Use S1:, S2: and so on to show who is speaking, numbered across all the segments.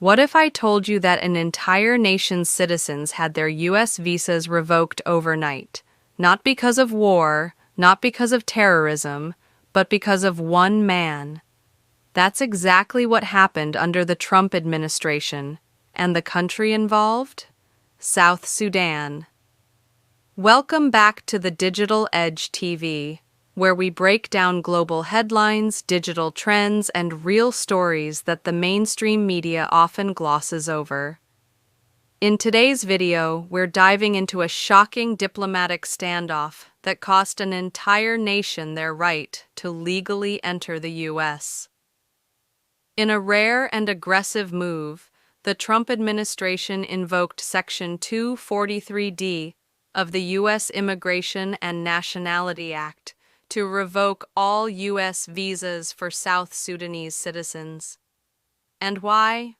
S1: What if I told you that an entire nation's citizens had their U.S. visas revoked overnight? Not because of war, not because of terrorism, but because of one man. That's exactly what happened under the Trump administration. And the country involved? South Sudan. Welcome back to the Digital Edge TV, where we break down global headlines, digital trends, and real stories that the mainstream media often glosses over. In today's video, we're diving into a shocking diplomatic standoff that cost an entire nation their right to legally enter the U.S. In a rare and aggressive move, the Trump administration invoked Section 243D of the U.S. Immigration and Nationality Act to revoke all U.S. visas for South Sudanese citizens. And why?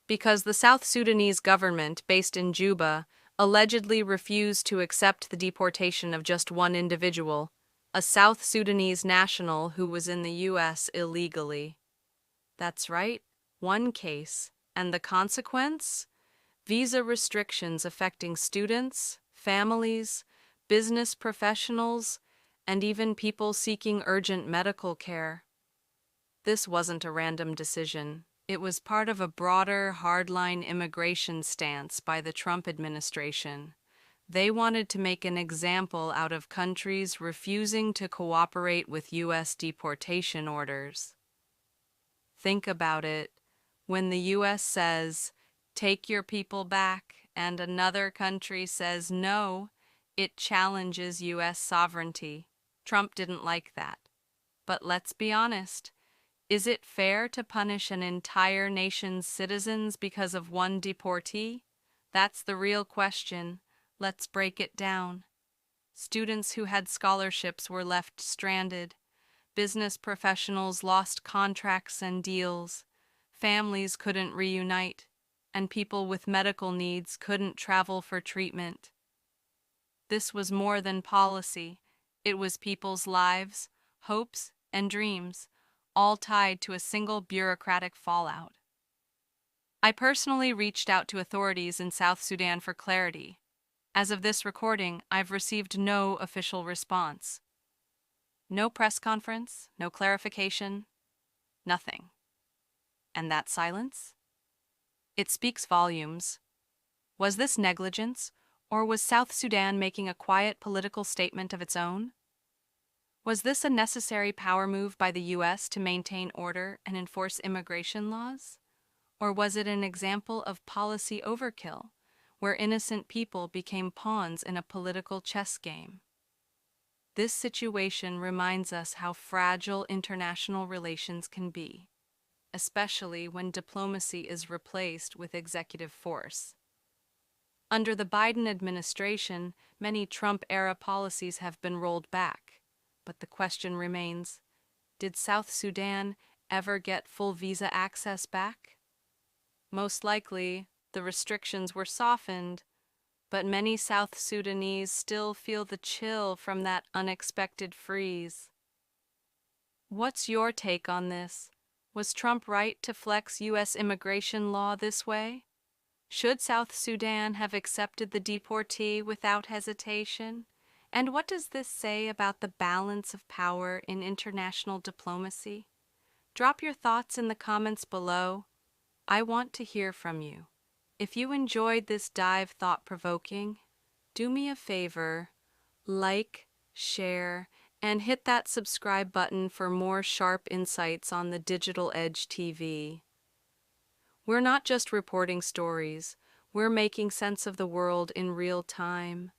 S1: Because the South Sudanese government, based in Juba, allegedly refused to accept the deportation of just one individual, a South Sudanese national who was in the U.S. illegally. That's right, one case. And the consequence? Visa restrictions affecting students, families, business professionals, and even people seeking urgent medical care. This wasn't a random decision. It was part of a broader, hardline immigration stance by the Trump administration. They wanted to make an example out of countries refusing to cooperate with U.S. deportation orders. Think about it. When the U.S. says, "Take your people back," and another country says no, it challenges U.S. sovereignty. Trump didn't like that. But let's be honest. Is it fair to punish an entire nation's citizens because of one deportee? That's the real question. Let's break it down. Students who had scholarships were left stranded. Business professionals lost contracts and deals. Families couldn't reunite, and people with medical needs couldn't travel for treatment. This was more than policy. It was people's lives, hopes, and dreams, all tied to a single bureaucratic fallout. I personally reached out to authorities in South Sudan for clarity. As of this recording, I've received no official response. No press conference, no clarification, nothing. And that silence? It speaks volumes. Was this negligence, or was South Sudan making a quiet political statement of its own? Was this a necessary power move by the U.S. to maintain order and enforce immigration laws? Or was it an example of policy overkill, where innocent people became pawns in a political chess game? This situation reminds us how fragile international relations can be, especially when diplomacy is replaced with executive force. Under the Biden administration, many Trump-era policies have been rolled back, but the question remains, did South Sudan ever get full visa access back? Most likely, the restrictions were softened, but many South Sudanese still feel the chill from that unexpected freeze. What's your take on this? Was Trump right to flex U.S. immigration law this way? Should South Sudan have accepted the deportee without hesitation? And what does this say about the balance of power in international diplomacy? Drop your thoughts in the comments below. I want to hear from you. If you enjoyed this dive thought-provoking, do me a favor, like, share, and hit that subscribe button for more sharp insights on the Digital Edge TV. We're not just reporting stories, we're making sense of the world in real time.